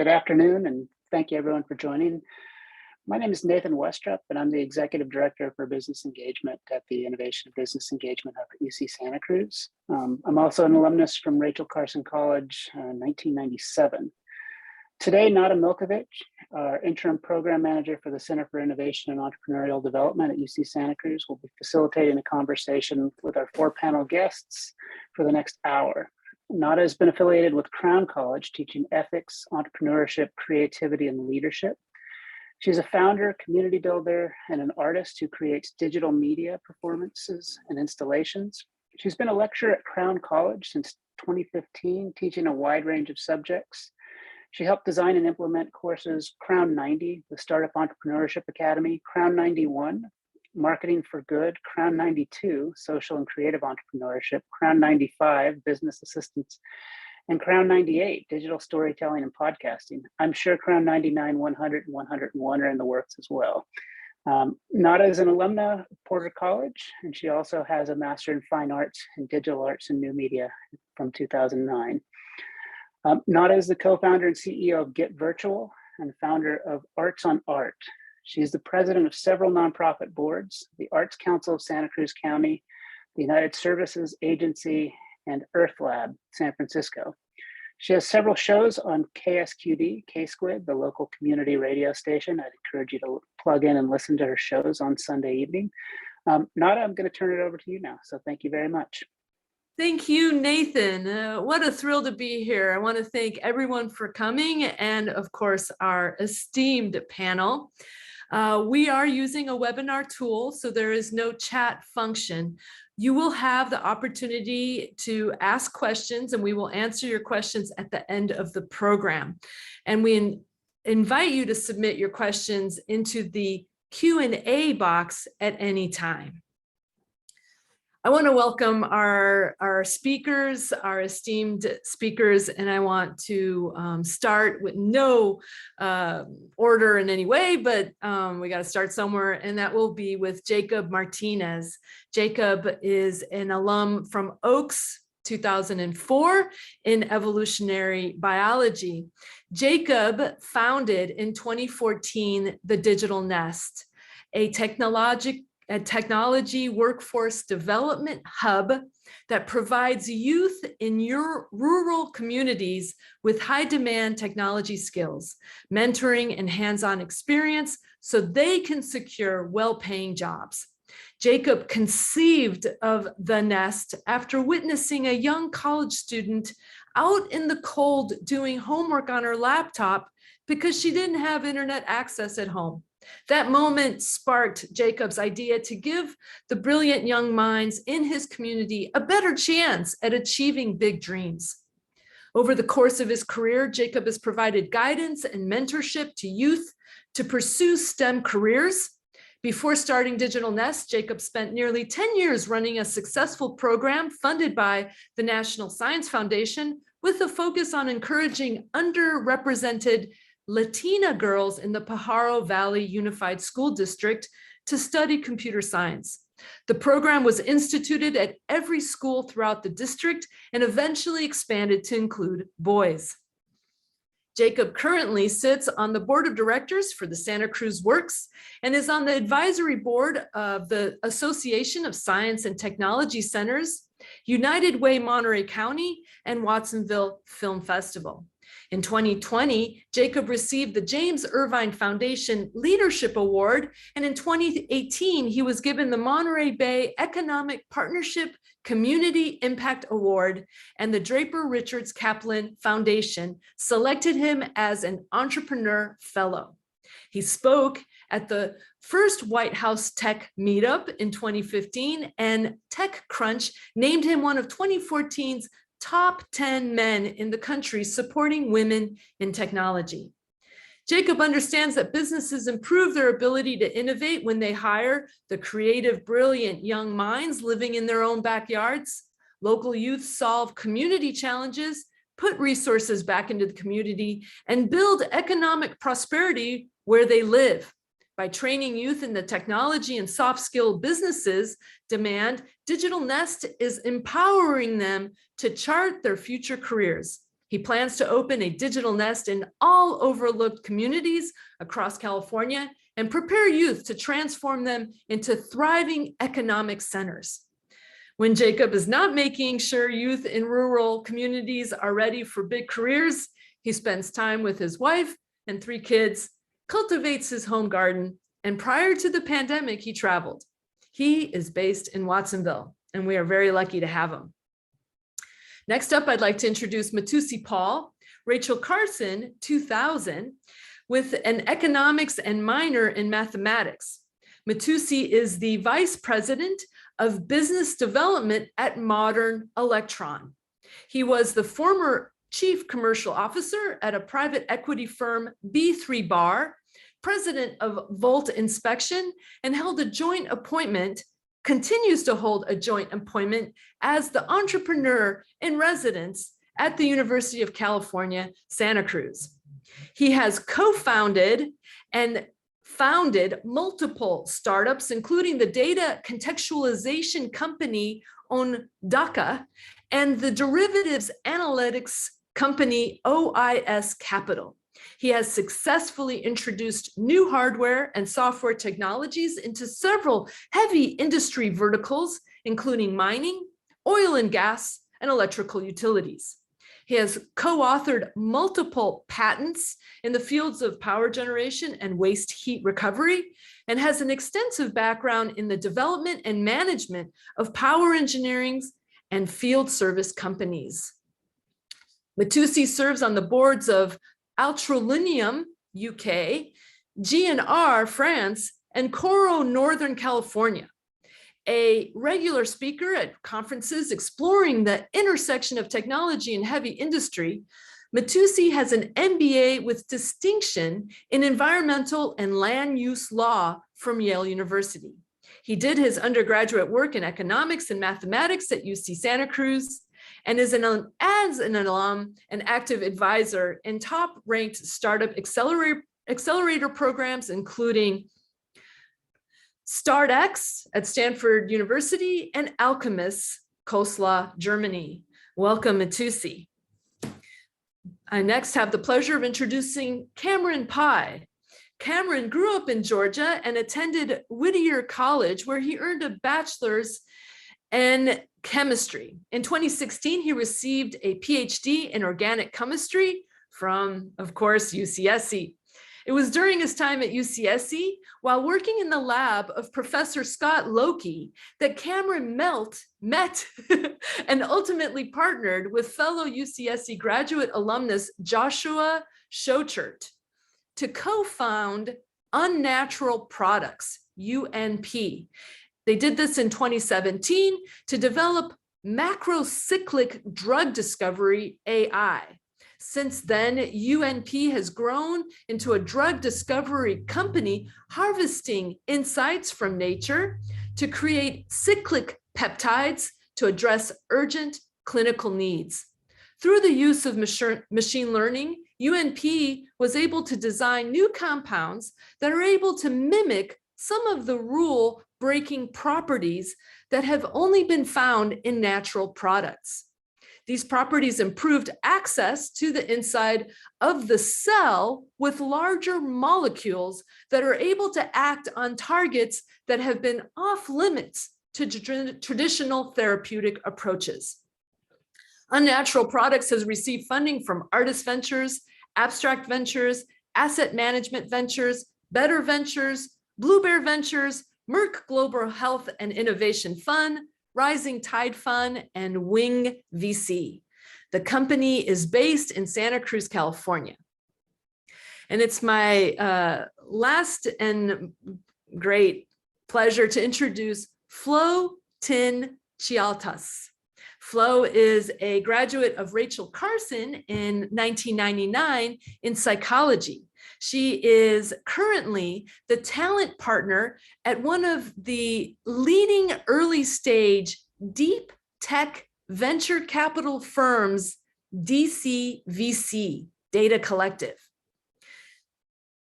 Good afternoon, and thank you everyone for joining. My name is Nathan Westrup, and I'm the Executive Director for Business Engagement at the Innovation Business Engagement Hub at UC Santa Cruz. I'm also an alumnus from Rachel Carson College in 1997. Today, Nada Miljkovic, our Interim Program Manager for the Center for Innovation and Entrepreneurial Development at UC Santa Cruz, will be facilitating a conversation with our 4 panel guests for the next hour. Nada has been affiliated with Crown College, teaching ethics, entrepreneurship, creativity, and leadership. She's a founder, community builder, and an artist who creates digital media performances and installations. She's been a lecturer at Crown College since 2015, teaching a wide range of subjects. She helped design and implement courses Crown 90, the Startup Entrepreneurship Academy, Crown 91, Marketing for Good, Crown 92, Social and Creative Entrepreneurship, Crown 95, Business Assistance, and Crown 98, Digital Storytelling and Podcasting. I'm sure Crown 99, 100, and 101 are in the works as well. Nada is an alumna of Porter College, and she also has a Master in Fine Arts and Digital Arts and New Media from 2009. Nada is the co-founder and CEO of Get Virtual and founder of Arts on Art. She is the president of several nonprofit boards, the Arts Council of Santa Cruz County, the United Services Agency, and Earth Lab, San Francisco. She has several shows on KSQD, K-Squid, the local community radio station. I'd encourage you to plug in and listen to her shows on Sunday evening. Nada, I'm going to turn it over to you now. So thank you very much. Thank you, Nathan. What a thrill to be here. I want to thank everyone for coming and, of course, our esteemed panel. We are using a webinar tool, so there is no chat function. You will have the opportunity to ask questions, and we will answer your questions at the end of the program. And we invite you to submit your questions into the Q&A box at any time. I want to welcome our speakers, our esteemed speakers, and I want to start with no order in any way, but we got to start somewhere, and that will be with Jacob Martinez. Jacob is an alum from Ucsc 2004 in evolutionary biology. Jacob founded in 2014 the Digital Nest, a technology workforce development hub that provides youth in your rural communities with high demand technology skills, mentoring and hands-on experience so they can secure well-paying jobs. Jacob conceived of the Nest after witnessing a young college student out in the cold doing homework on her laptop because she didn't have internet access at home. That moment sparked Jacob's idea to give the brilliant young minds in his community a better chance at achieving big dreams. Over the course of his career, Jacob has provided guidance and mentorship to youth to pursue STEM careers. Before starting Digital Nest, Jacob spent nearly 10 years running a successful program funded by the National Science Foundation with a focus on encouraging underrepresented Latina girls in the Pajaro Valley Unified School District to study computer science. The program was instituted at every school throughout the district and eventually expanded to include boys. Jacob currently sits on the board of directors for the Santa Cruz Works and is on the advisory board of the Association of Science and Technology Centers, United Way Monterey County, and Watsonville Film Festival. In 2020, Jacob received the James Irvine Foundation Leadership Award, and in 2018, he was given the Monterey Bay Economic Partnership Community Impact Award, and the Draper Richards Kaplan Foundation selected him as an Entrepreneur Fellow. He spoke at the first White House Tech Meetup in 2015, and TechCrunch named him one of 2014's top 10 men in the country supporting women in technology. Jacob understands that businesses improve their ability to innovate when they hire the creative, brilliant young minds living in their own backyards. Local youth solve community challenges, put resources back into the community, and build economic prosperity where they live. By training youth in the technology and soft skill businesses demand, Digital Nest is empowering them to chart their future careers. He plans to open a digital nest in all overlooked communities across California and prepare youth to transform them into thriving economic centers. When Jacob is not making sure youth in rural communities are ready for big careers, he spends time with his wife and 3 kids, cultivates his home garden, and prior to the pandemic, he traveled. He is based in Watsonville, and we are very lucky to have him. Next up, I'd like to introduce Matusi Paul, Rachel Carson, 2000, with an economics and minor in mathematics. Matusi is the Vice President of Business Development at Modern Electron. He was the former Chief Commercial Officer at a private equity firm, B3 Bar, President of Volt Inspection, and held a joint appointment, continues to hold a joint appointment as the entrepreneur in residence at the University of California, Santa Cruz. He has co-founded and founded multiple startups, including the data contextualization company Ondaka and the derivatives analytics company OIS Capital. He has successfully introduced new hardware and software technologies into several heavy industry verticals, including mining, oil and gas, and electrical utilities. He has co-authored multiple patents in the fields of power generation and waste heat recovery, and has an extensive background in the development and management of power engineering and field service companies. Matusi serves on the boards of Altralinium, UK, GNR, France, and Coro, Northern California. A regular speaker at conferences exploring the intersection of technology and heavy industry, Matusi has an MBA with distinction in environmental and land use law from Yale University. He did his undergraduate work in economics and mathematics at UC Santa Cruz, and is as an alum and active advisor in top-ranked startup accelerator programs, including StartX at Stanford University and Alchemist, Kosla, Germany. Welcome, Matusi. I next have the pleasure of introducing Cameron Pye. Cameron grew up in Georgia and attended Whittier College, where he earned a bachelor's in chemistry. In 2016, he received a PhD in organic chemistry from, of course, UCSC. It was during his time at UCSC, while working in the lab of Professor Scott Loki, that Cameron met and ultimately partnered with fellow UCSC graduate alumnus Joshua Schochert to co-found Unnatural Products, UNP. They did this in 2017 to develop macrocyclic drug discovery, AI. Since then, UNP has grown into a drug discovery company harvesting insights from nature to create cyclic peptides to address urgent clinical needs. Through the use of machine learning, UNP was able to design new compounds that are able to mimic some of the rule-breaking properties that have only been found in natural products. These properties improved access to the inside of the cell with larger molecules that are able to act on targets that have been off limits to traditional therapeutic approaches. Unnatural Products has received funding from Artist Ventures, Abstract Ventures, Asset Management Ventures, Better Ventures, Blue Bear Ventures, Merck Global Health and Innovation Fund, Rising Tide Fund, and Wing VC. The company is based in Santa Cruz, California. And it's my last and great pleasure to introduce Flo Tin Chialtas. Flo is a graduate of Rachel Carson in 1999 in psychology. She is currently the talent partner at one of the leading early stage deep tech venture capital firms, DCVC, Data Collective.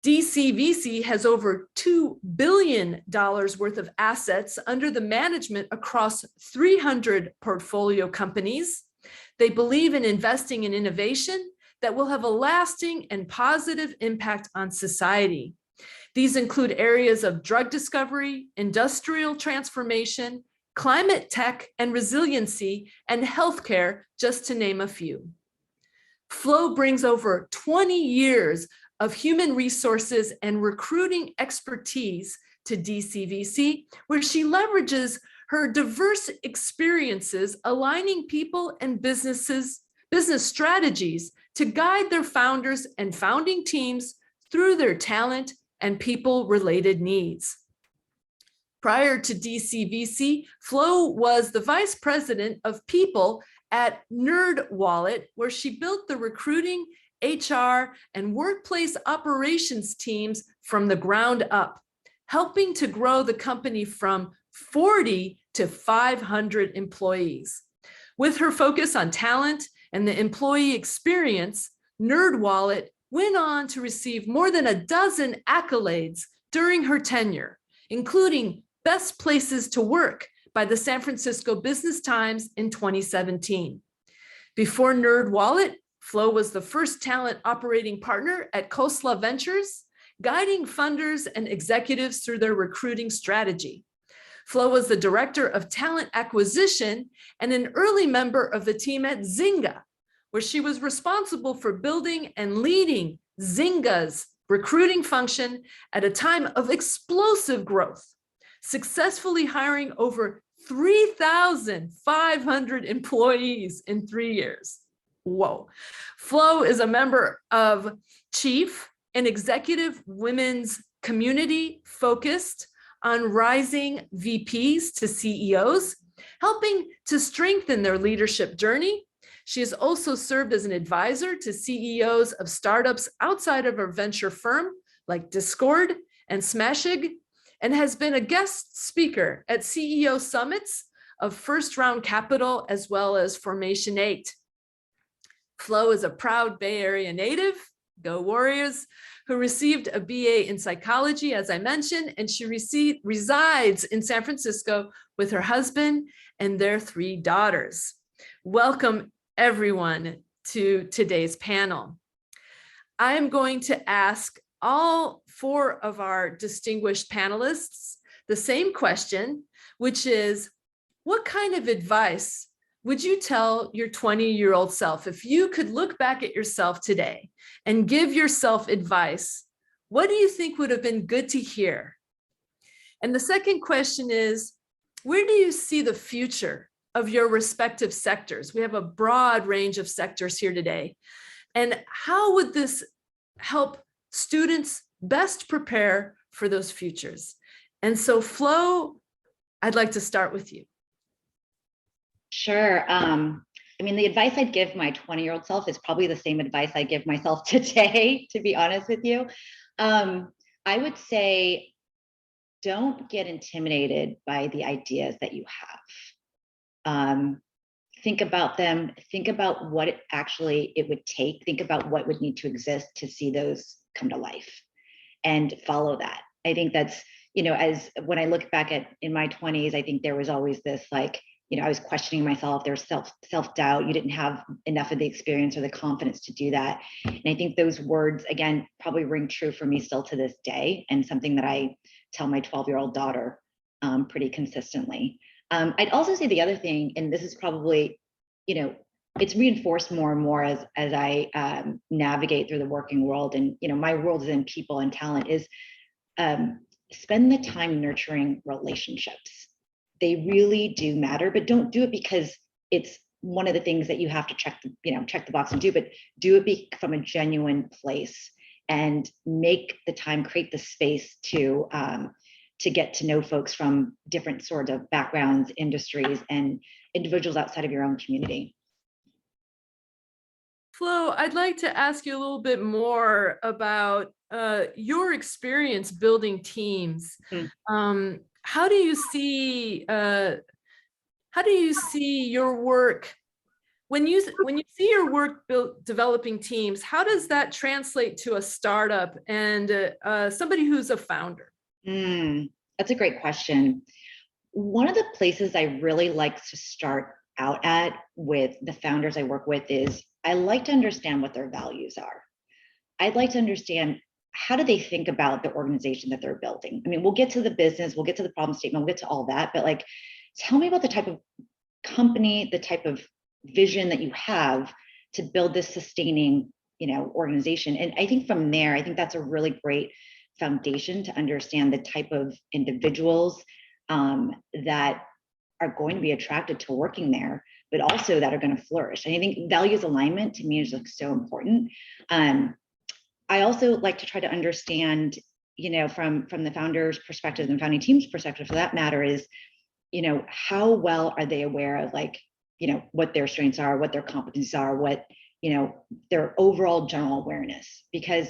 DCVC has over $2 billion worth of assets under the management across 300 portfolio companies, They believe in investing in innovation that will have a lasting and positive impact on society. These include areas of drug discovery, industrial transformation, climate tech and resiliency, and healthcare, just to name a few. Flo brings over 20 years of human resources and recruiting expertise to DCVC, where she leverages her diverse experiences, aligning people and business strategies to guide their founders and founding teams through their talent and people-related needs. Prior to DCVC, Flo was the vice president of people at NerdWallet, where she built the recruiting, HR, and workplace operations teams from the ground up, helping to grow the company from 40 to 500 employees. With her focus on talent and the employee experience, NerdWallet went on to receive more than a dozen accolades during her tenure, including Best Places to Work by the San Francisco Business Times in 2017. Before NerdWallet, Flo was the first talent operating partner at Khosla Ventures, guiding funders and executives through their recruiting strategy. Flo was the director of talent acquisition and an early member of the team at Zynga, where she was responsible for building and leading Zynga's recruiting function at a time of explosive growth, successfully hiring over 3,500 employees in 3 years. Whoa. Flo is a member of Chief and Executive Women's Community focused on rising VPs to CEOs, helping to strengthen their leadership journey. She has also served as an advisor to CEOs of startups outside of her venture firm, like Discord and Smashig, and has been a guest speaker at CEO summits of First Round Capital, as well as Formation 8. Flo is a proud Bay Area native, go Warriors, who received a BA in psychology, as I mentioned, and she resides in San Francisco with her husband and their 3 daughters. Welcome, everyone, to today's panel. I am going to ask all 4 of our distinguished panelists the same question, which is, what kind of advice would you tell your 20-year-old self? If you could look back at yourself today and give yourself advice, what do you think would have been good to hear? And the second question is, where do you see the future of your respective sectors? We have a broad range of sectors here today. And how would this help students best prepare for those futures? And so, Flo, I'd like to start with you. Sure. I mean, the advice I'd give my 20-year-old self is probably the same advice I give myself today, to be honest with you. I would say, don't get intimidated by the ideas that you have. Think about them, think about what it would take, think about what would need to exist to see those come to life, and follow that. I think that's, as when I look back in my 20s, I think there was always this, like, I was questioning myself. There's self-doubt. You didn't have enough of the experience or the confidence to do that. And I think those words, again, probably ring true for me still to this day, and something that I tell my 12-year-old daughter pretty consistently. I'd also say the other thing, and this is probably, it's reinforced more and more as I navigate through the working world, and my world is in people and talent, is spend the time nurturing relationships. They really do matter, but don't do it because it's one of the things that you have to check the box and do, but do it from a genuine place, and make the time, create the space to get to know folks from different sorts of backgrounds, industries, and individuals outside of your own community. Flo, I'd like to ask you a little bit more about your experience building teams. How do you see your work when you see your work developing teams? How does that translate to a startup and somebody who's a founder? That's a great question. One of the places I really like to start out at with the founders I work with is I like to understand what their values are. I'd like to understand, how do they think about the organization that they're building? I mean, we'll get to the business, we'll get to the problem statement, we'll get to all that, but like, tell me about the type of company, the type of vision that you have to build this sustaining, organization. And I think from there, I think that's a really great foundation to understand the type of individuals that are going to be attracted to working there, but also that are going to flourish. And I think values alignment to me is like so important. I also like to try to understand, from the founder's perspective and founding team's perspective, for that matter, is, how well are they aware of what their strengths are, what their competencies are, what, their overall general awareness. Because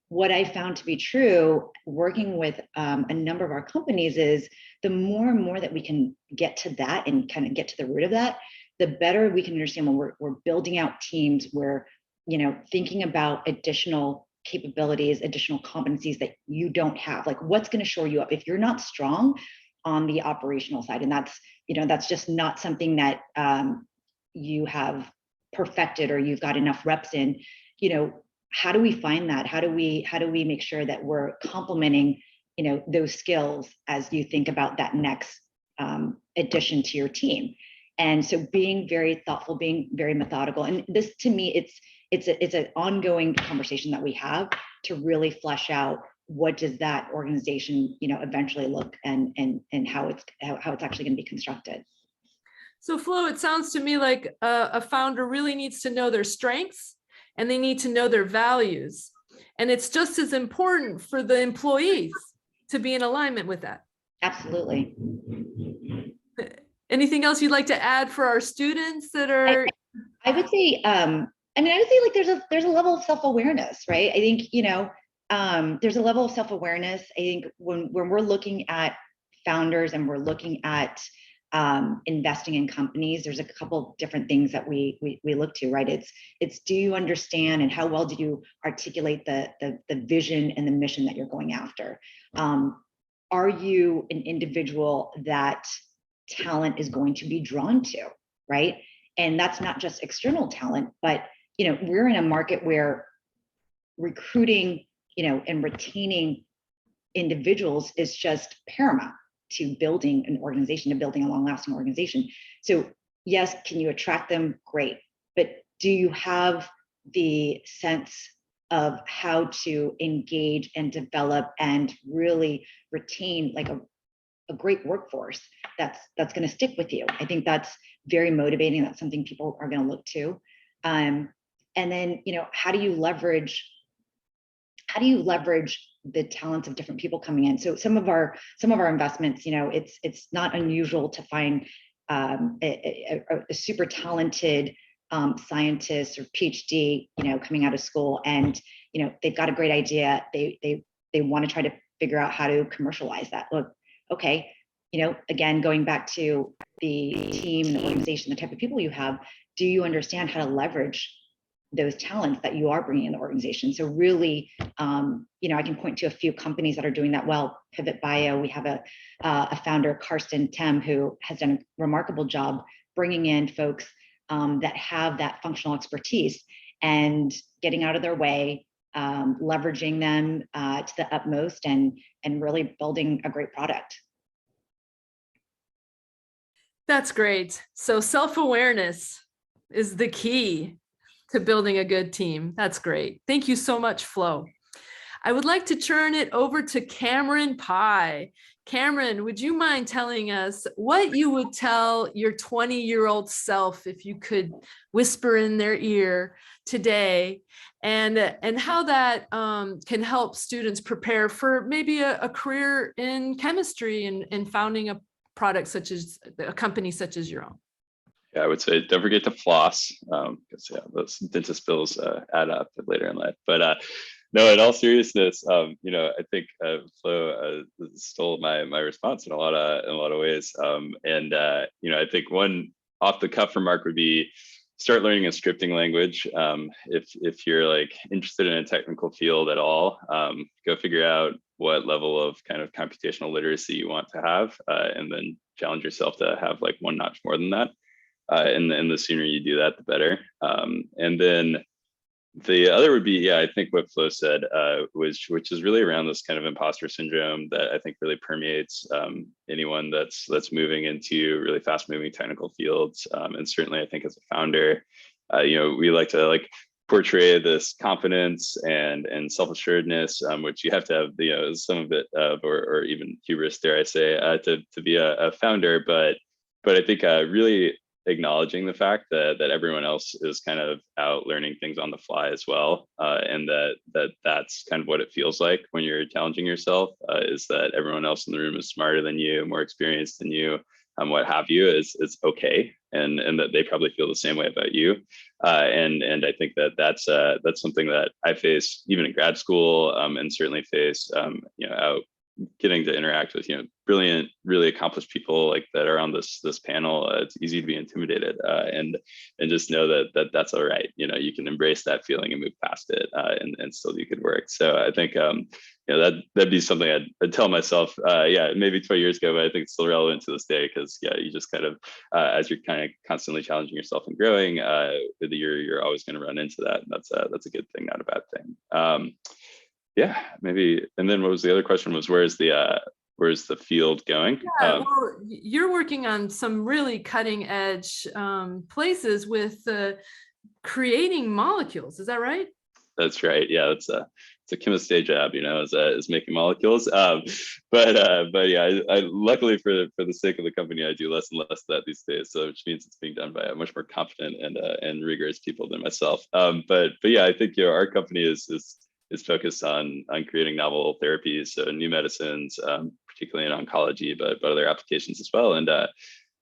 what I found to be true working with a number of our companies is the more and more that we can get to that and kind of get to the root of that, the better we can understand when we're building out teams, we're, thinking about additional capabilities, additional competencies that you don't have, like what's going to shore you up if you're not strong on the operational side. And that's just not something that you have perfected or you've got enough reps in. How do we find that? How do we make sure that we're complementing, those skills as you think about that next addition to your team? And so being very thoughtful, being very methodical, and this to me, it's an ongoing conversation that we have to really flesh out what does that organization, eventually look and how it's actually going to be constructed. So Flo, it sounds to me like a founder really needs to know their strengths and they need to know their values. And it's just as important for the employees to be in alignment with that. Absolutely. Anything else you'd like to add for our students that are? I would say, like there's a level of self-awareness, right? I think, there's a level of self-awareness. I think when we're looking at founders and we're looking at investing in companies, there's a couple of different things that we look to, right? It's do you understand and how well do you articulate the vision and the mission that you're going after? Are you an individual that talent is going to be drawn to, right? And that's not just external talent, but we're in a market where recruiting, and retaining individuals is just paramount to building an organization, to building a long-lasting organization. So yes, can you attract them? Great. But do you have the sense of how to engage and develop and really retain like a great workforce that's going to stick with you? I think that's very motivating. That's something people are going to look to. And then, how do you leverage the talents of different people coming in? So some of our investments, it's not unusual to find a super talented scientist or PhD, coming out of school, and they've got a great idea. They want to try to figure out how to commercialize that. Look, okay, again, going back to the team, the organization, the type of people you have, do you understand how to leverage those talents that you are bringing in the organization? So really, I can point to a few companies that are doing that well. Pivot Bio, we have a founder, Karsten Tem, who has done a remarkable job bringing in folks that have that functional expertise and getting out of their way, leveraging them to the utmost, and really building a great product. That's great. So self-awareness is the key to building a good team. That's great. Thank you so much, Flo. I would like to turn it over to Cameron Pye. Cameron, would you mind telling us what you would tell your 20-year-old self if you could whisper in their ear today, and how that can help students prepare for maybe a career in chemistry and founding a product such as a company such as your own? Yeah, I would say don't forget to floss, because those dentist bills add up later in life. But no, in all seriousness, I think Flo stole my response in a lot of ways. I think one off the cuff remark would be start learning a scripting language. If you're like interested in a technical field at all, go figure out what level of kind of computational literacy you want to have, and then challenge yourself to have like one notch more than that. and the sooner you do that, the better. And then the other would be, yeah, I think what Flo said, which is really around this kind of imposter syndrome that I think really permeates anyone that's moving into really fast moving technical fields. And certainly I think as a founder, we like to portray this confidence and self-assuredness, which you have to have, some of it of, or even hubris, dare I say, to be a founder. But I think really acknowledging the fact that everyone else is kind of out learning things on the fly as well, and that's kind of what it feels like when you're challenging yourself, is that everyone else in the room is smarter than you, more experienced than you, what have you, is okay, and that they probably feel the same way about you, and I think that's something that I face even in grad school, and certainly face out getting to interact with brilliant, really accomplished people like that are on this panel. It's easy to be intimidated, and just know that that's all right. You can embrace that feeling and move past it, and still do good work. So I think that'd be something I'd tell myself, maybe 20 years ago, but I think it's still relevant to this day, because you just kind of as you're kind of constantly challenging yourself and growing, you're always going to run into that, and that's a good thing, not a bad thing. Maybe. And then what was the other question? Was where's the field going? Well, you're working on some really cutting edge places with creating molecules. Is that right? That's right. Yeah, it's a chemist day job, is making molecules. But yeah, I luckily for the sake of the company, I do less and less of that these days. So which means it's being done by a much more competent and rigorous people than myself. But yeah, I think our company is focused on creating novel therapies, so new medicines, particularly in oncology, but other applications as well. And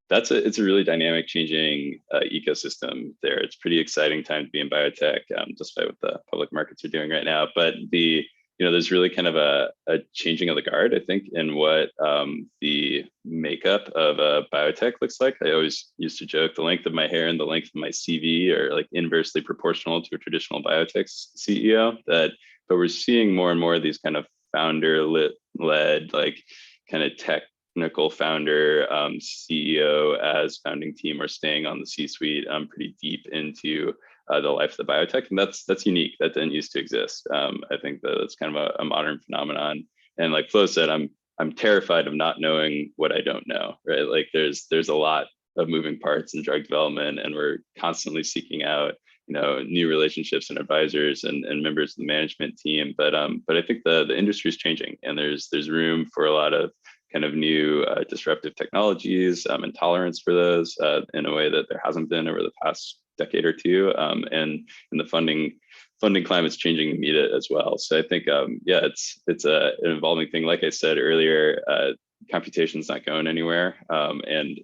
it's a really dynamic, changing ecosystem there. It's pretty exciting time to be in biotech, despite what the public markets are doing right now. But there's really kind of a changing of the guard, I think, in what the makeup of a biotech looks like. I always used to joke the length of my hair and the length of my CV are like inversely proportional to a traditional biotech CEO. But we're seeing more and more of these kind of founder-led, kind of technical founder, CEO as founding team, are staying on the C-suite pretty deep into the life of the biotech, and that's unique. That didn't used to exist. I think that it's kind of a modern phenomenon. And like Flo said, I'm terrified of not knowing what I don't know. Right? Like there's a lot of moving parts in drug development, and we're constantly seeking out new relationships and advisors and members of the management team. But I think the industry is changing, and there's room for a lot of kind of new disruptive technologies and tolerance for those in a way that there hasn't been over the past decade or two. And the funding climate's changing to meet it as well. So I think it's an evolving thing. Like I said earlier, computation's not going anywhere, and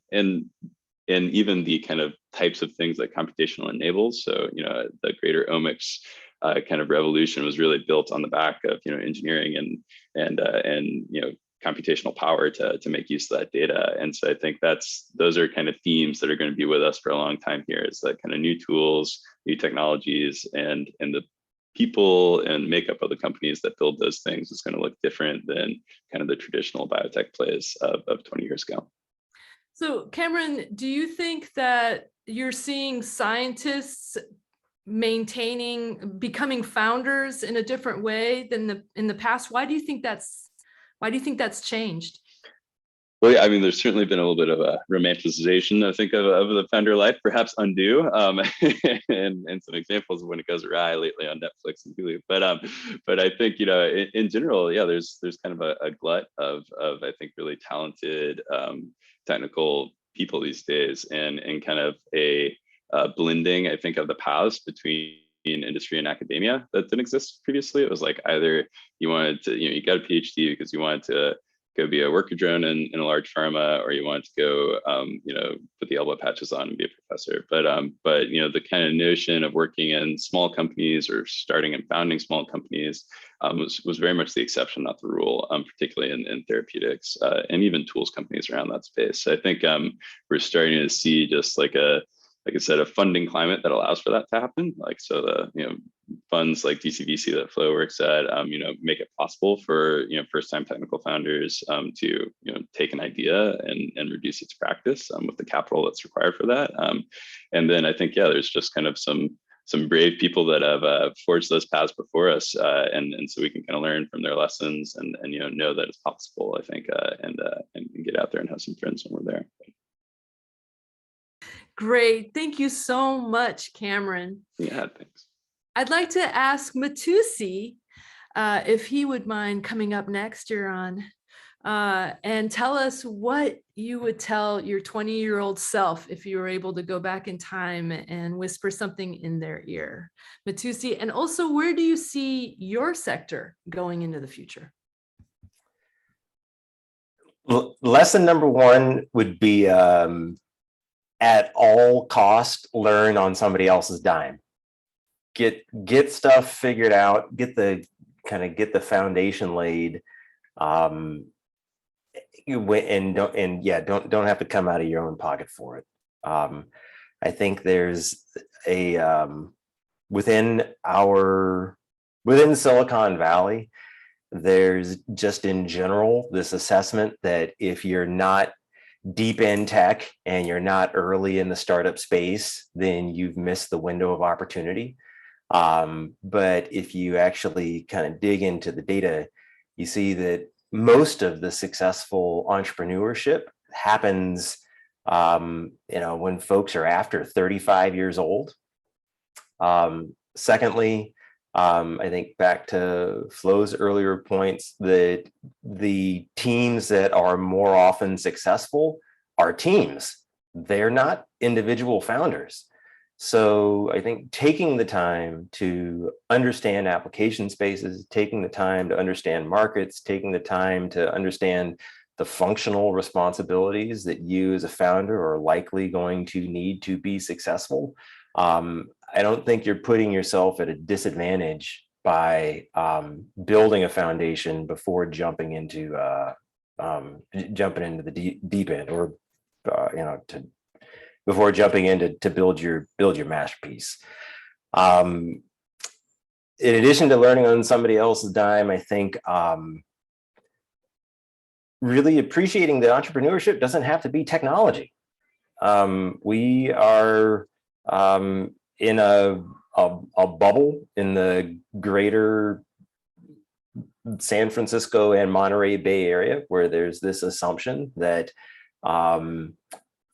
even the kind of types of things that computational enables. So, the greater omics kind of revolution was really built on the back of, engineering and computational power to make use of that data. And so I think those are kind of themes that are going to be with us for a long time here, is that kind of new tools, new technologies, and the people and makeup of the companies that build those things is going to look different than kind of the traditional biotech plays of 20 years ago. So Cameron, do you think that you're seeing scientists becoming founders in a different way than in the past? Why do you think that's changed? Well, yeah, I mean, there's certainly been a little bit of a romanticization, I think, of the founder life, perhaps undue, and some examples of when it goes awry lately on Netflix and Hulu. But I think, in general, yeah, there's kind of a glut of I think really talented technical people these days, and kind of a blending, I think, of the paths between industry and academia that didn't exist previously. It was like either you wanted to, you got a PhD because you wanted to go be a worker drone in a large pharma, or you wanted to go, put the elbow patches on and be a professor. But the kind of notion of working in small companies or starting and founding small companies was very much the exception, not the rule, particularly in therapeutics and even tools companies around that space. So I think we're starting to see just like I said, a funding climate that allows for that to happen. Like, so the funds like DCVC that Flo works at, make it possible for, first-time technical founders to, take an idea and reduce its practice with the capital that's required for that. And then I think, there's just kind of some brave people that have forged those paths before us, and so we can kind of learn from their lessons and know that it's possible, I think, and get out there and have some friends when we're there. Great. Thank you so much, Cameron. Yeah, thanks. I'd like to ask Matusi if he would mind coming up next, Yaron, and tell us what you would tell your 20-year-old self if you were able to go back in time and whisper something in their ear. Matusi, and also, where do you see your sector going into the future? Lesson number one would be at all cost, learn on somebody else's dime. Get stuff figured out, get the foundation laid, and don't have to come out of your own pocket for it. I think there's a within Silicon Valley, there's just in general this assessment that if you're not deep in tech and you're not early in the startup space, then you've missed the window of opportunity. But if you actually kind of dig into the data, you see that most of the successful entrepreneurship happens, when folks are after 35 years old. Secondly, I think back to Flo's earlier points that the teams that are more often successful are teams. They're not individual founders. So I think taking the time to understand application spaces, taking the time to understand markets, taking the time to understand the functional responsibilities that you as a founder are likely going to need to be successful. I don't think you're putting yourself at a disadvantage by building a foundation before jumping into the deep end, or before jumping in to build your masterpiece. In addition to learning on somebody else's dime, I think really appreciating that entrepreneurship doesn't have to be technology. We are in a bubble in the greater San Francisco and Monterey Bay Area, where there's this assumption that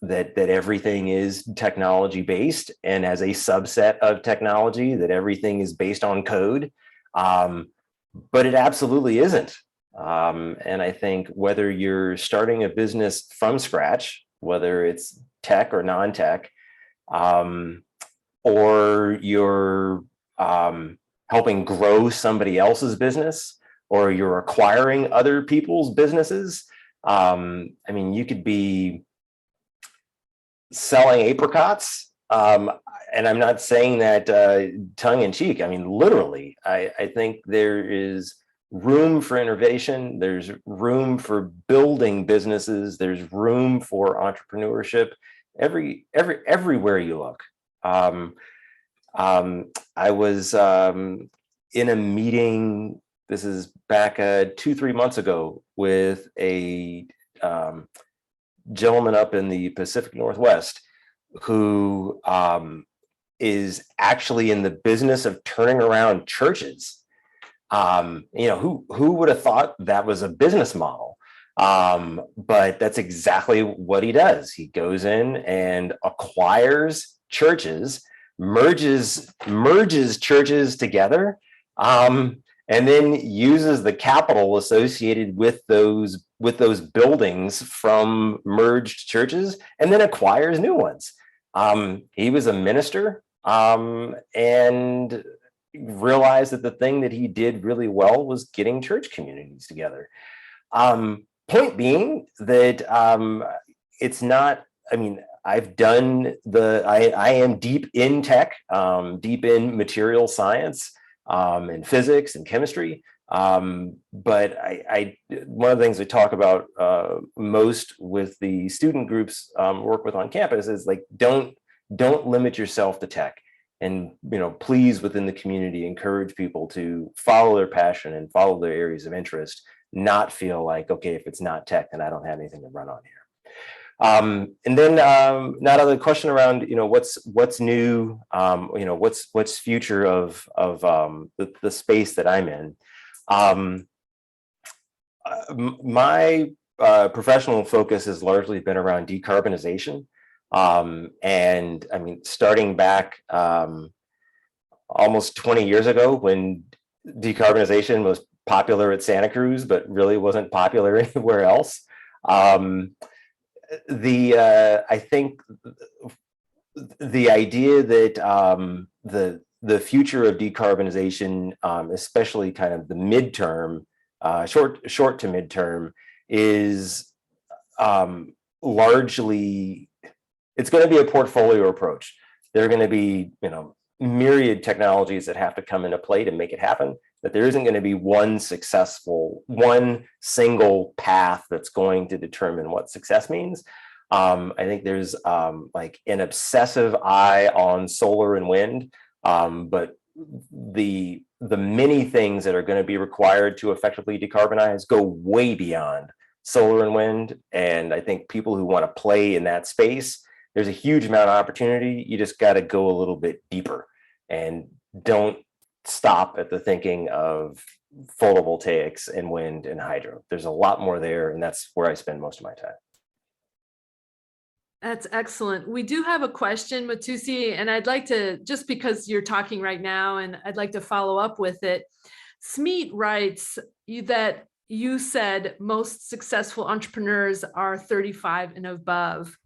that everything is technology based, and as a subset of technology, that everything is based on code, but it absolutely isn't. And I think whether you're starting a business from scratch, whether it's tech or non-tech, or you're helping grow somebody else's business, or you're acquiring other people's businesses. You could be selling apricots, and I'm not saying that tongue in cheek. Literally, I think there is room for innovation. There's room for building businesses. There's room for entrepreneurship everywhere you look. I was in a meeting, this is back 2-3 months ago, with a gentleman up in the Pacific Northwest who is actually in the business of turning around churches. Who would have thought that was a business model? But that's exactly what he does. He goes in and acquires churches, merges churches together, and then uses the capital associated with those buildings from merged churches, and then acquires new ones. He was a minister, and realized that the thing that he did really well was getting church communities together. Point being that it's not, I've done I am deep in tech, deep in material science, and physics and chemistry. But one of the things we talk about most with the student groups work with on campus is like, don't limit yourself to tech. and please, within the community, encourage people to follow their passion and follow their areas of interest, not feel like, okay, if it's not tech, then I don't have anything to run on here. And then now to the question around, what's new, what's future of the space that I'm in. My professional focus has largely been around decarbonization. And I mean, starting back almost 20 years ago, when decarbonization was popular at Santa Cruz, but really wasn't popular anywhere else. I think the idea that the future of decarbonization, especially kind of the midterm, short to midterm, is largely, it's going to be a portfolio approach. There are going to be, myriad technologies that have to come into play to make it happen, that there isn't going to be one single path that's going to determine what success means. I think there's like an obsessive eye on solar and wind, but the many things that are going to be required to effectively decarbonize go way beyond solar and wind. And I think people who want to play in that space, there's a huge amount of opportunity. You just got to go a little bit deeper and don't stop at the thinking of photovoltaics and wind and hydro. There's a lot more there, and that's where I spend most of my time. That's excellent. We do have a question, Matusi, and I'd like to, just because you're talking right now, and I'd like to follow up with it. Smeet writes that you said most successful entrepreneurs are 35 and above.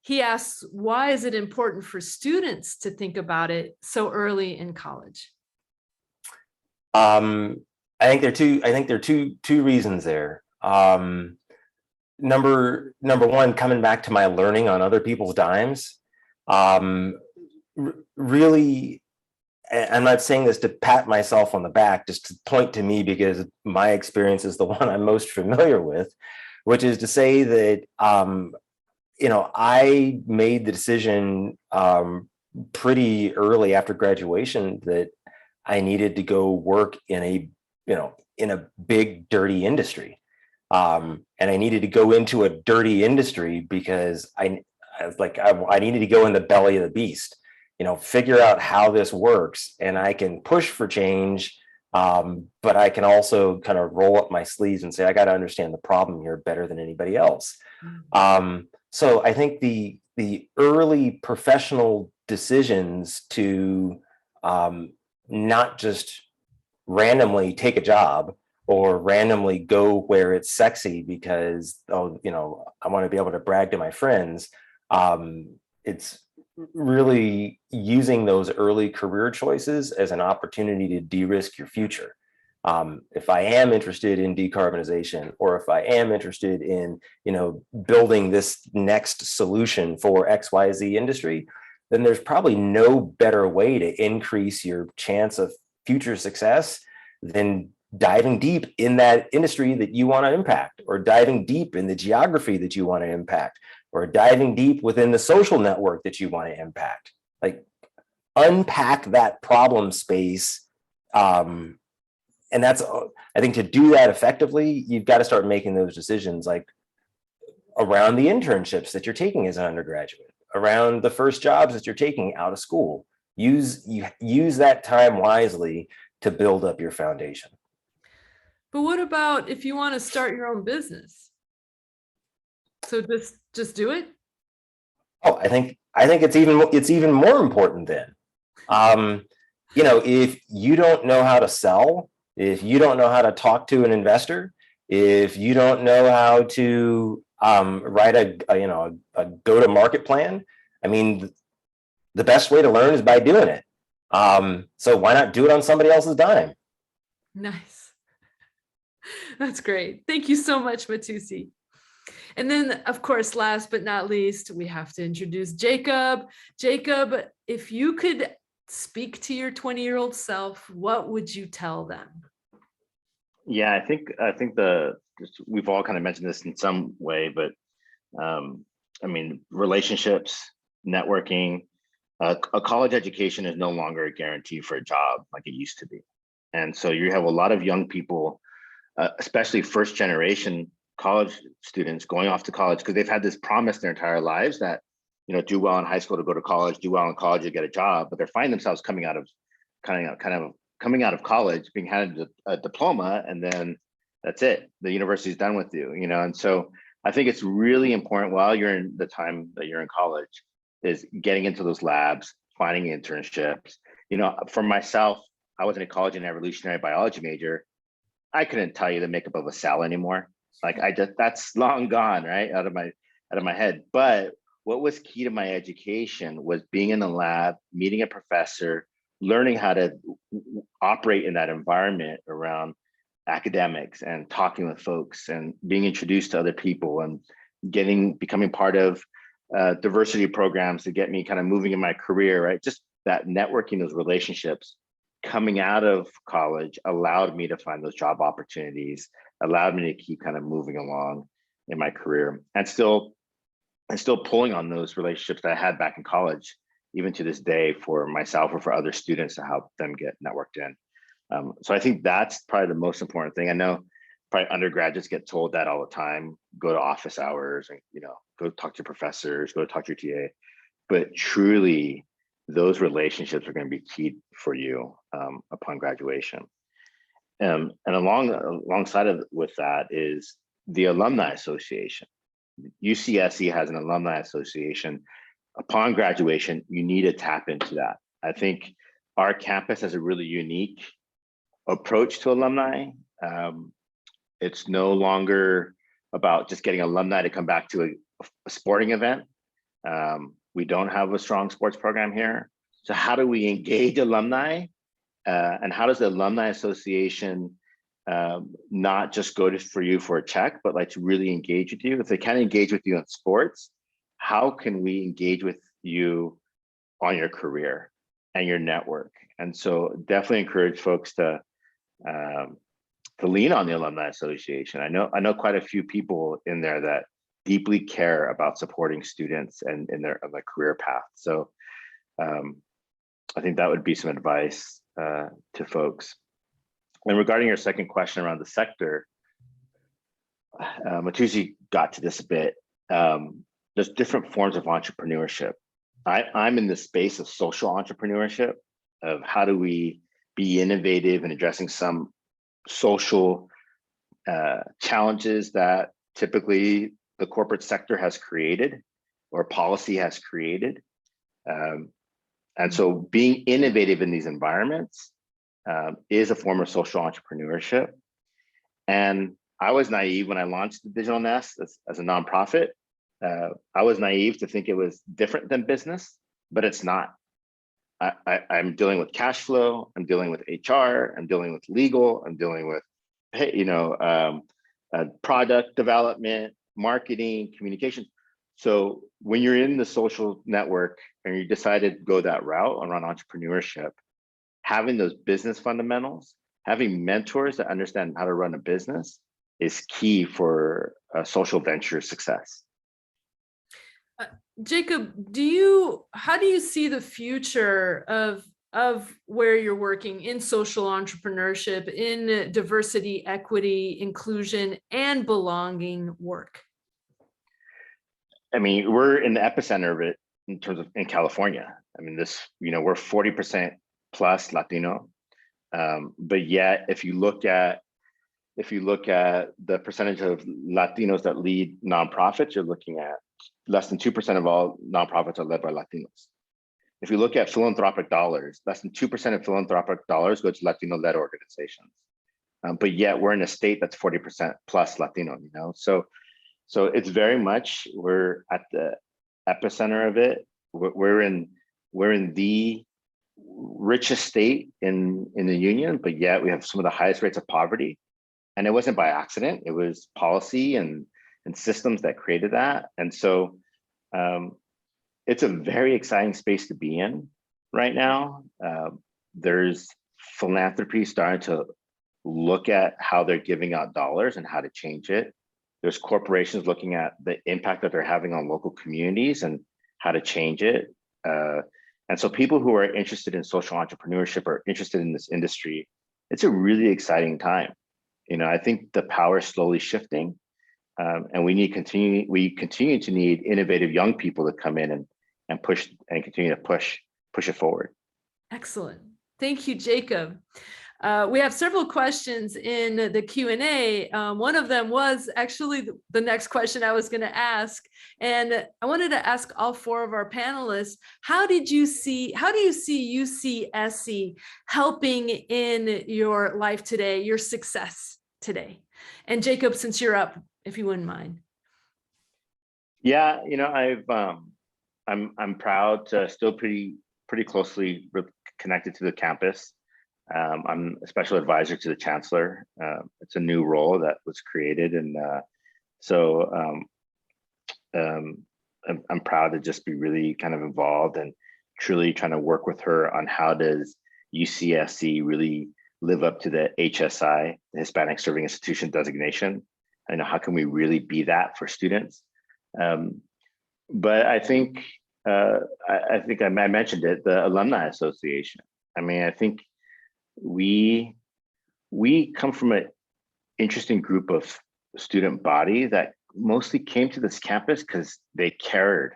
He asks, why is it important for students to think about it so early in college? I think there are two reasons there. Number one, coming back to my learning on other people's dimes, really, I'm not saying this to pat myself on the back, just to point to me, because my experience is the one I'm most familiar with, which is to say that, I made the decision pretty early after graduation that I needed to go work in a big, dirty industry. And I needed to go into a dirty industry because I needed to go in the belly of the beast, figure out how this works, and I can push for change. But I can also kind of roll up my sleeves and say, I got to understand the problem here better than anybody else. So I think the early professional decisions to not just randomly take a job or randomly go where it's sexy because, I want to be able to brag to my friends. It's really using those early career choices as an opportunity to de-risk your future. If I am interested in decarbonization, or if I am interested in, building this next solution for XYZ industry, then there's probably no better way to increase your chance of future success than diving deep in that industry that you want to impact, or diving deep in the geography that you want to impact, or diving deep within the social network that you want to impact. Like, unpack that problem space. And that's, I think, to do that effectively, you've got to start making those decisions, like around the internships that you're taking as an undergraduate, around the first jobs that you're taking out of school. Use that time wisely to build up your foundation. But what about if you want to start your own business? So just do it? Oh, I think it's even more important then. If you don't know how to sell, if you don't know how to talk to an investor, if you don't know how to write a go-to-market plan, I mean, the best way to learn is by doing it. So why not do it on somebody else's dime? Nice. That's great. Thank you so much, Matusi. And then, of course, last but not least, we have to introduce Jacob. Jacob, if you could speak to your 20-year-old self, what would you tell them? Yeah, I think we've all kind of mentioned this in some way, but relationships, networking, a college education is no longer a guarantee for a job like it used to be. And so you have a lot of young people, especially first generation college students going off to college because they've had this promise their entire lives that, you know, do well in high school to go to college, do well in college to get a job, but they're finding themselves coming out of college, being handed a diploma, and then that's it. The university's done with you, you know? And so I think it's really important while you're in the time that you're in college is getting into those labs, finding internships. You know, for myself, I was in a college and evolutionary biology major. I couldn't tell you the makeup of a cell anymore. Like that's long gone, right? Out of my head. But what was key to my education was being in the lab, meeting a professor, learning how to operate in that environment around academics and talking with folks and being introduced to other people and becoming part of diversity programs to get me kind of moving in my career, right? Just that networking, those relationships coming out of college allowed me to find those job opportunities, allowed me to keep kind of moving along in my career and still pulling on those relationships that I had back in college, even to this day, for myself or for other students to help them get networked in. So I think that's probably the most important thing. I know probably undergraduates get told that all the time, go to office hours and, you know, go talk to professors, go talk to your TA, but truly those relationships are going to be key for you upon graduation. And alongside of with that is the Alumni Association. UCSC has an Alumni Association. Upon graduation, you need to tap into that. I think our campus has a really unique approach to alumni. It's no longer about just getting alumni to come back to a sporting event. We don't have a strong sports program here. So how do we engage alumni? And how does the Alumni Association not just go for you for a check, but like to really engage with you? If they can't engage with you in sports, how can we engage with you on your career and your network? And so definitely encourage folks to lean on the Alumni Association. I know quite a few people in there that deeply care about supporting students and in their career path. So I think that would be some advice to folks. And regarding your second question around the sector, Matusi got to this a bit. There's different forms of entrepreneurship. I'm in the space of social entrepreneurship, of how do we be innovative in addressing some social challenges that typically the corporate sector has created or policy has created. And so being innovative in these environments is a form of social entrepreneurship. And I was naive when I launched the Digital Nest as a nonprofit. I was naive to think it was different than business, but it's not. I'm dealing with cash flow, I'm dealing with HR, I'm dealing with legal, I'm dealing with, product development, marketing, communication. So when you're in the social network and you decided to go that route around entrepreneurship, having those business fundamentals, having mentors that understand how to run a business is key for a social venture success. Jacob, how do you see the future of where you're working in social entrepreneurship, in diversity, equity, inclusion, and belonging work? I mean, we're in the epicenter of it in terms of in California. I mean, we're 40% plus Latino, but yet if you look at the percentage of Latinos that lead nonprofits, you're looking at less than 2% of all nonprofits are led by Latinos. If you look at philanthropic dollars, less than 2% of philanthropic dollars go to Latino-led organizations. But yet we're in a state that's 40% plus Latino, you know? So it's very much, we're at the epicenter of it. We're in the richest state in the union, but yet we have some of the highest rates of poverty. And it wasn't by accident, it was policy and systems that created that. And so it's a very exciting space to be in right now. There's philanthropy starting to look at how they're giving out dollars and how to change it. There's corporations looking at the impact that they're having on local communities and how to change it. And so people who are interested in social entrepreneurship or interested in this industry, it's a really exciting time. You know, I think the power is slowly shifting, and we continue to need innovative young people to come in and push and continue to push it forward. Excellent. Thank you, Jacob. We have several questions in the Q&A. One of them was actually the next question I was going to ask. And I wanted to ask all four of our panelists, how do you see UCSC helping in your life today, your success today? And Jacob, since you're up, if you wouldn't mind. Yeah, you know, I'm proud to still pretty closely connected to the campus. I'm a special advisor to the chancellor. It's a new role that was created, and so I'm proud to just be really kind of involved and truly trying to work with her on how does UCSC really live up to the HSI, the Hispanic Serving Institution designation, and how can we really be that for students. But I think I mentioned it, the Alumni Association. I mean, I think we come from an interesting group of student body that mostly came to this campus because they cared.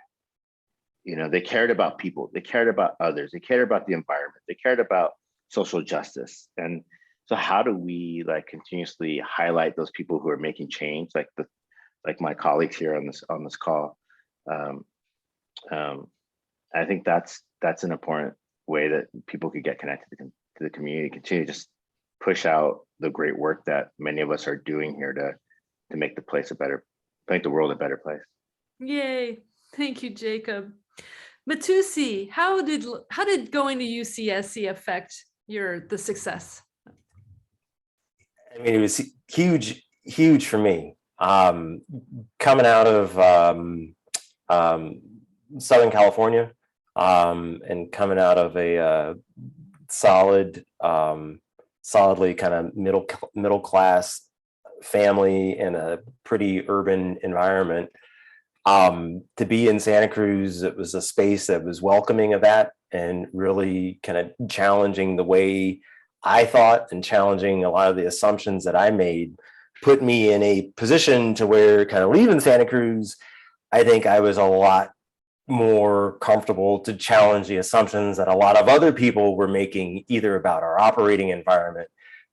You know, they cared about people, they cared about others, they cared about the environment, they cared about social justice. And so how do we like continuously highlight those people who are making change, like my colleagues here on this call? I think that's an important way that people could get connected to the community, continue to just push out the great work that many of us are doing here to make the world a better place. Yay. Thank you, Jacob. Matusi, how did going to UCSC affect the success? I mean, it was huge for me. Coming out of Southern California, and coming out of a solidly kind of middle class family in a pretty urban environment, to be in Santa Cruz, it was a space that was welcoming of that and really kind of challenging the way I thought and challenging a lot of the assumptions that I made, put me in a position to where, kind of leaving Santa Cruz, I think I was a lot more comfortable to challenge the assumptions that a lot of other people were making, either about our operating environment,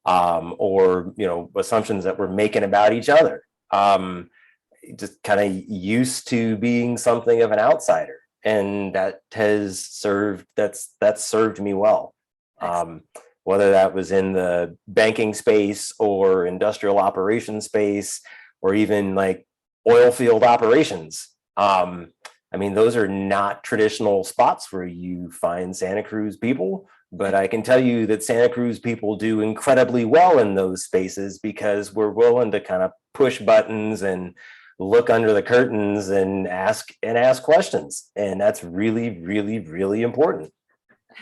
or, you know, assumptions that we're making about each other. Just kind of used to being something of an outsider, and that has served me well. Whether that was in the banking space or industrial operations space, or even like oil field operations. I mean, those are not traditional spots where you find Santa Cruz people, but I can tell you that Santa Cruz people do incredibly well in those spaces because we're willing to kind of push buttons and look under the curtains and ask questions. And that's really, really, really important.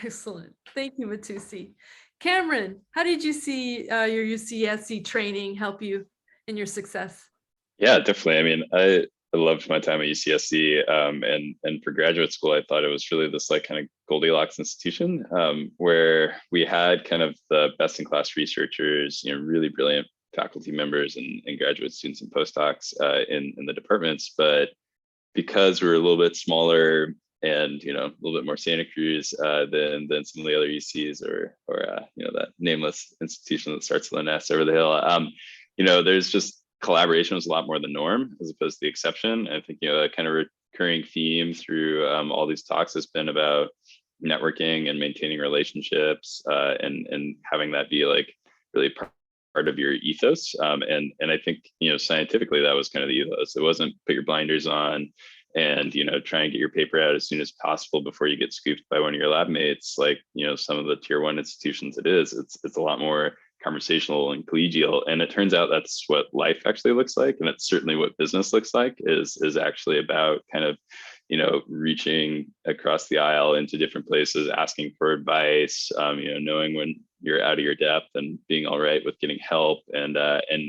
Excellent. Thank you, Matusi. Cameron, how did you see your UCSC training help you in your success? Yeah, definitely. I mean, I loved my time at UCSC, and for graduate school, I thought it was really this like kind of Goldilocks institution, where we had kind of the best in class researchers, you know, really brilliant faculty members and graduate students and postdocs in the departments. But because we were a little bit smaller and, you know, a little bit more Santa Cruz than some of the other UCs or you know, that nameless institution that starts with an S over the hill, you know, there's just collaboration was a lot more the norm as opposed to the exception. I think, you know, a kind of recurring theme through all these talks has been about networking and maintaining relationships, and having that be like really part of your ethos. And I think, you know, scientifically that was kind of the ethos. It wasn't put your blinders on and, you know, try and get your paper out as soon as possible before you get scooped by one of your lab mates. Like, you know, some of the tier 1 institutions it's a lot more conversational and collegial. And it turns out that's what life actually looks like. And it's certainly what business looks like is actually about kind of, you know, reaching across the aisle into different places, asking for advice, you know, knowing when you're out of your depth and being all right with getting help. And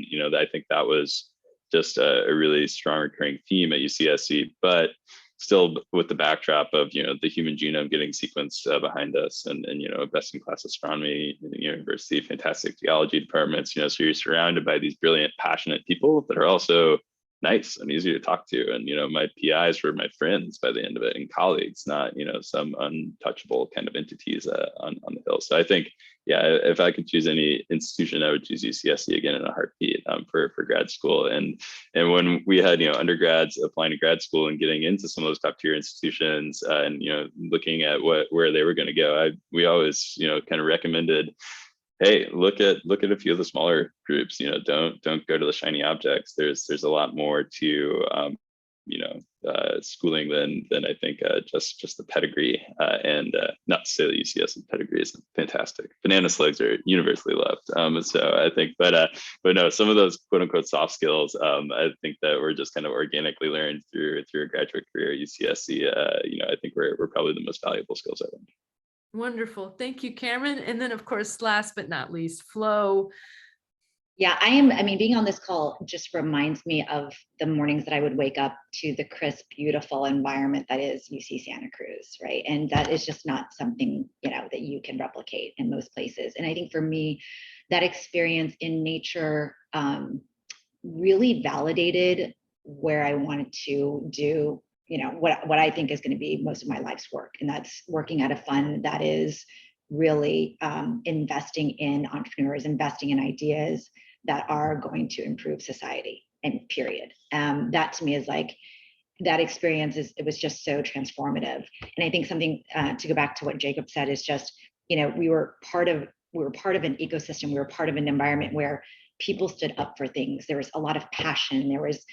you know, I think that was just a really strong recurring theme at UCSC. But still with the backdrop of, the human genome getting sequenced behind us, and best in class astronomy university, fantastic geology departments, so you're surrounded by these brilliant, passionate people that are also nice and easy to talk to. And, my PIs were my friends by the end of it, and colleagues, not, some untouchable kind of entities on the hill. So I think, yeah, if I could choose any institution, I would choose UCSC again in a heartbeat for grad school. And when we had, undergrads applying to grad school and getting into some of those top tier institutions, and, looking at where they were going to go, we always, kind of recommended, hey, look at a few of the smaller groups. Don't go to the shiny objects. There's a lot more to schooling than I think just the pedigree. And not to say that UCS's pedigree is fantastic. Banana slugs are universally loved. So I think, but no, some of those quote unquote soft skills, I think that we're just kind of organically learned through a graduate career at UCSC. I think we're probably the most valuable skills I learned. Wonderful. Thank you, Cameron. And then, of course, last but not least, Flo. Yeah, being on this call just reminds me of the mornings that I would wake up to the crisp, beautiful environment that is UC Santa Cruz, right? And that is just not something, that you can replicate in most places. And I think for me, that experience in nature really validated where I wanted to do what I think is going to be most of my life's work. And that's working at a fund that is really investing in entrepreneurs, investing in ideas that are going to improve society, and period. That to me is like, that experience it was just so transformative. And I think something to go back to what Jacob said is just, we were part of an ecosystem. We were part of an environment where people stood up for things. There was a lot of passion. There was,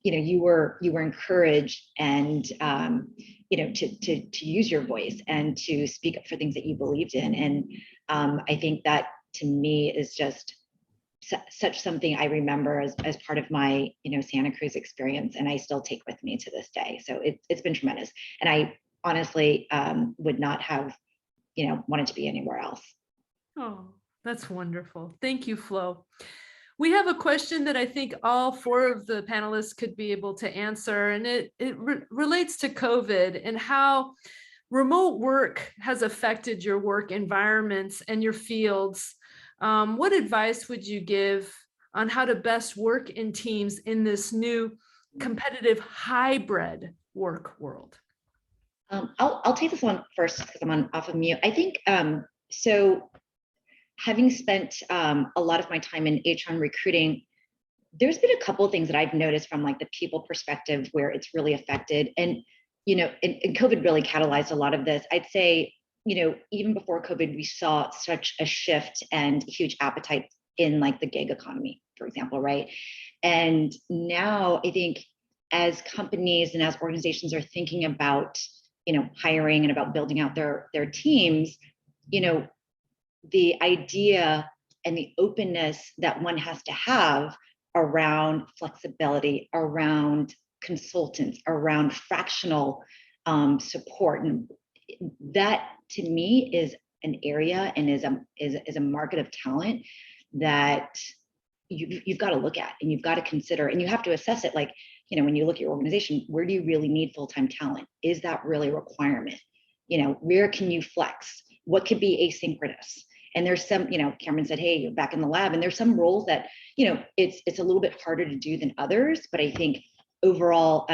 you were encouraged and, to use your voice and to speak up for things that you believed in. And I think that to me is just such something I remember as part of my, Santa Cruz experience, and I still take with me to this day. So it's been tremendous. And I honestly would not have, wanted to be anywhere else. Oh, that's wonderful. Thank you, Flo. We have a question that I think all four of the panelists could be able to answer, and it relates to COVID and how remote work has affected your work environments and your fields. What advice would you give on how to best work in teams in this new competitive hybrid work world? I'll take this one first because I'm off of mute. I think so. Having spent a lot of my time in HR and recruiting, there's been a couple of things that I've noticed from like the people perspective where it's really affected. And, and COVID really catalyzed a lot of this. I'd say, even before COVID, we saw such a shift and huge appetite in like the gig economy, for example, right? And now I think as companies and as organizations are thinking about, hiring and about building out their teams, the idea and the openness that one has to have around flexibility, around consultants, around fractional support, and that to me is an area and is a market of talent that you've got to look at and you've got to consider, and you have to assess it. Like, when you look at your organization, where do you really need full-time talent? Is that really a requirement? Where can you flex? What could be asynchronous? And there's some, Cameron said, hey, you're back in the lab. And there's some roles that, it's a little bit harder to do than others. But I think overall,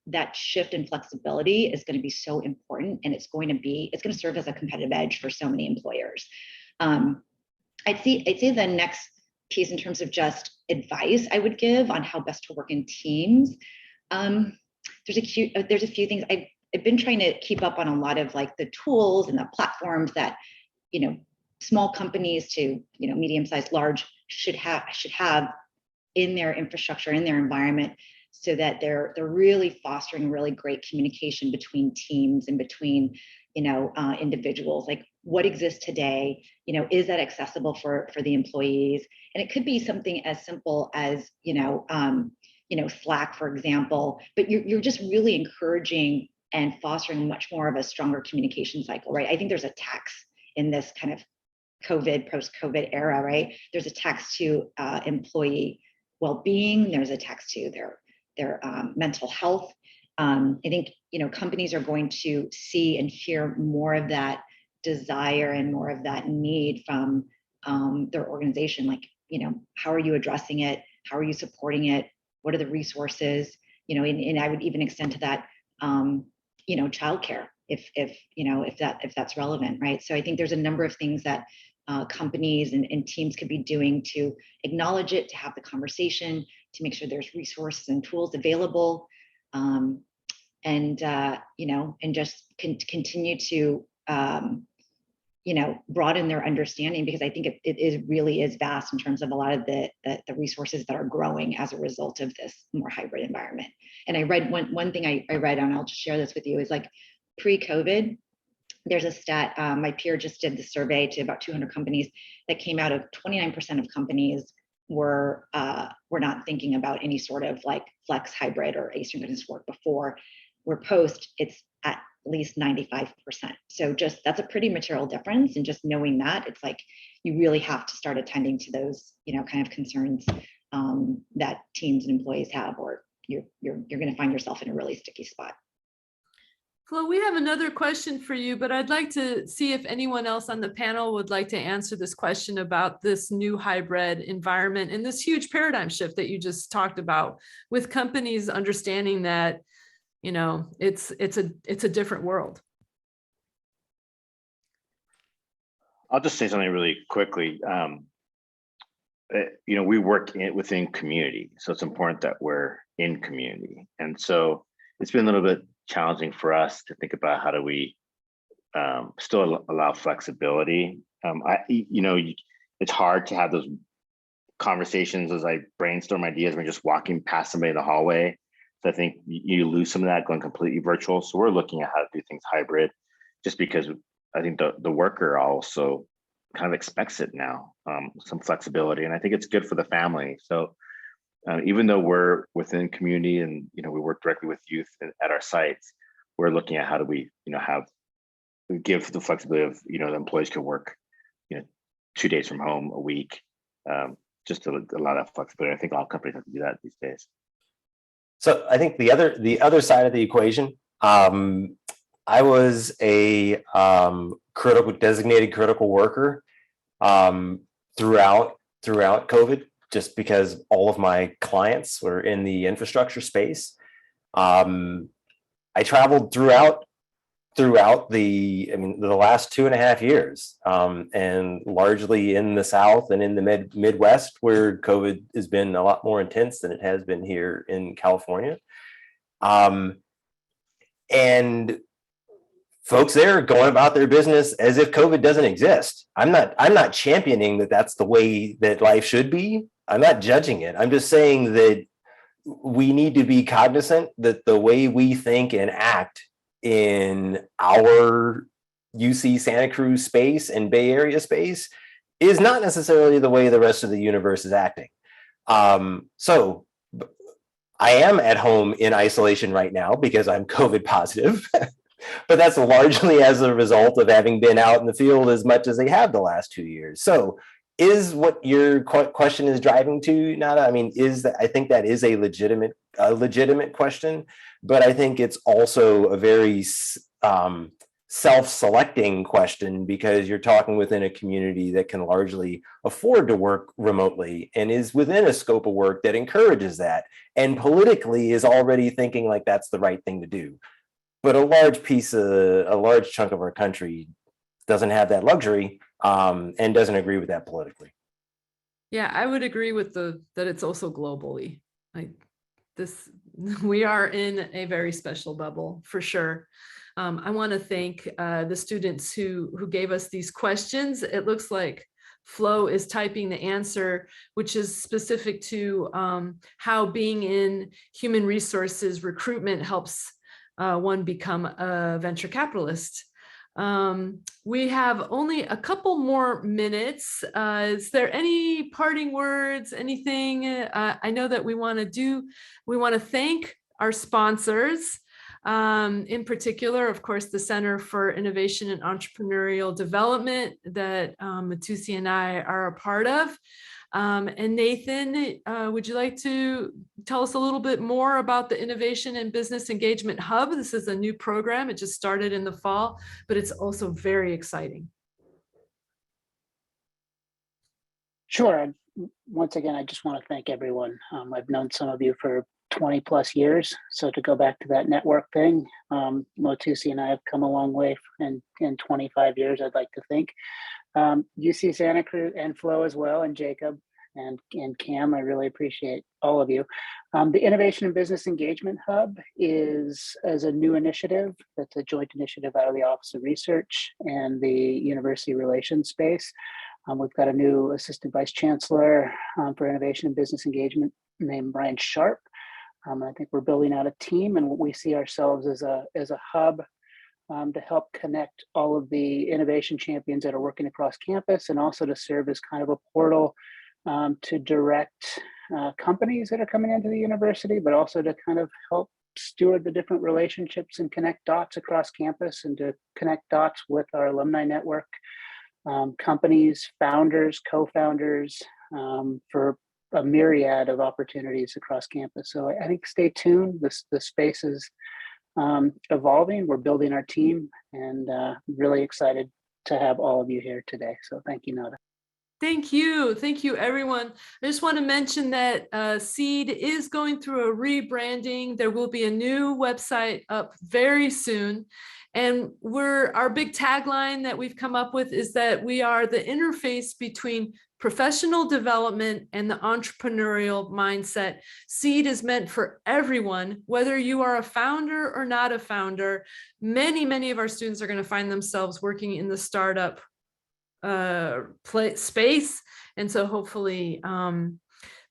that shift in flexibility is going to be so important. And it's going to serve as a competitive edge for so many employers. I'd say the next piece in terms of just advice I would give on how best to work in teams. There's a few things I've been trying to keep up on, a lot of like the tools and the platforms that, small companies to, medium-sized, large should have in their infrastructure, in their environment, so that they're really fostering really great communication between teams and between, individuals. Like, what exists today, is that accessible for the employees? And it could be something as simple as, Slack, for example, but you're just really encouraging and fostering much more of a stronger communication cycle, right? I think there's a tax in this kind of COVID, post-COVID era, right? There's a tax to employee well-being. There's a tax to their mental health. I think, companies are going to see and hear more of that desire and more of that need from their organization. Like, how are you addressing it? How are you supporting it? What are the resources? And I would even extend to that, childcare, if that's relevant, right? So I think there's a number of things that companies and teams could be doing to acknowledge it, to have the conversation, to make sure there's resources and tools available, and just continue to broaden their understanding, because I think it really is vast in terms of a lot of the resources that are growing as a result of this more hybrid environment. And I read one thing I read, and I'll just share this with you, is like pre-COVID, there's a stat, my peer just did the survey to about 200 companies that came out of 29% of companies were not thinking about any sort of like flex, hybrid, or asynchronous work before. Where post, it's at least 95%. So just, that's a pretty material difference. And just knowing that, it's like, you really have to start attending to those, kind of concerns that teams and employees have, or you're going to find yourself in a really sticky spot. Flo, we have another question for you, but I'd like to see if anyone else on the panel would like to answer this question about this new hybrid environment and this huge paradigm shift that you just talked about, with companies understanding that, it's a different world. I'll just say something really quickly. We work within community, so it's important that we're in community. And so it's been a little bit challenging for us to think about how do we still allow flexibility. It's hard to have those conversations as I brainstorm ideas when just walking past somebody in the hallway. So I think you lose some of that going completely virtual. So we're looking at how to do things hybrid, just because I think the worker also kind of expects it now, some flexibility. And I think it's good for the family. So even though we're within community and, we work directly with youth at our sites, we're looking at how do we, give the flexibility of, the employees can work, 2 days from home a week, just to allow that flexibility. I think all companies have to do that these days. So I think the other side of the equation, I was a designated critical worker throughout COVID, just because all of my clients were in the infrastructure space. I traveled throughout the last 2.5 years, and largely in the South and in the Midwest, where COVID has been a lot more intense than it has been here in California. And folks there are going about their business as if COVID doesn't exist. I'm not championing that that's the way that life should be. I'm not judging it. I'm just saying that we need to be cognizant that the way we think and act in our UC Santa Cruz space and Bay Area space is not necessarily the way the rest of the universe is acting. So I am at home in isolation right now because I'm COVID positive, but that's largely as a result of having been out in the field as much as they have the last 2 years. So is what your question is driving to, Nada? I think that is a legitimate question, but I think it's also a very self-selecting question, because you're talking within a community that can largely afford to work remotely and is within a scope of work that encourages that, and politically is already thinking like that's the right thing to do. But a large chunk of our country doesn't have that luxury, and doesn't agree with that politically. Yeah, I would agree with that it's also globally. We are in a very special bubble for sure. I want to thank the students who gave us these questions. It looks like Flo is typing the answer, which is specific to how being in human resources recruitment helps one become a venture capitalist. We have only a couple more minutes. Is there any parting words, anything? I know that we want to thank our sponsors, in particular, of course, the Center for Innovation and Entrepreneurial Development that Ucsc and I are a part of. And Nathan, would you like to tell us a little bit more about the Innovation and Business Engagement Hub? This is a new program. It just started in the fall, but it's also very exciting. Sure. Once again, I just want to thank everyone. I've known some of you for 20 plus years. So to go back to that network thing, Ucsc and I have come a long way in 25 years, I'd like to think. UC Santa Cruz and Flo as well, and Jacob and Cam, I really appreciate all of you. The Innovation and Business Engagement Hub is a new initiative. That's a joint initiative out of the Office of Research and the University Relations space. We've got a new Assistant Vice Chancellor for Innovation and Business Engagement named Brian Sharp. I think we're building out a team, and we see ourselves as a hub to help connect all of the innovation champions that are working across campus, and also to serve as kind of a portal to direct companies that are coming into the university, but also to kind of help steward the different relationships and connect dots across campus, and to connect dots with our alumni network, companies, founders, co-founders, for a myriad of opportunities across campus. So I think stay tuned. The space is evolving. We're building our team, and really excited to have all of you here today. So thank you, Nada. Thank you. Thank you, everyone. I just want to mention that Seed is going through a rebranding. There will be a new website up very soon. And our big tagline that we've come up with is that we are the interface between professional development and the entrepreneurial mindset. Seed is meant for everyone, whether you are a founder or not a founder. Many of our students are going to find themselves working in the startup space. And so hopefully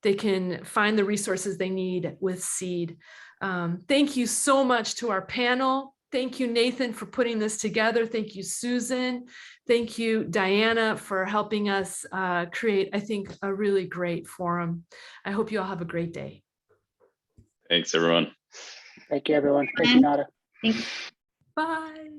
they can find the resources they need with Seed. Thank you so much to our panel. Thank you, Nathan, for putting this together. Thank you, Susan. Thank you, Diana, for helping us create, I think, a really great forum. I hope you all have a great day. Thanks, everyone. Thank you, everyone. Thank you, Nada. Thanks. Bye.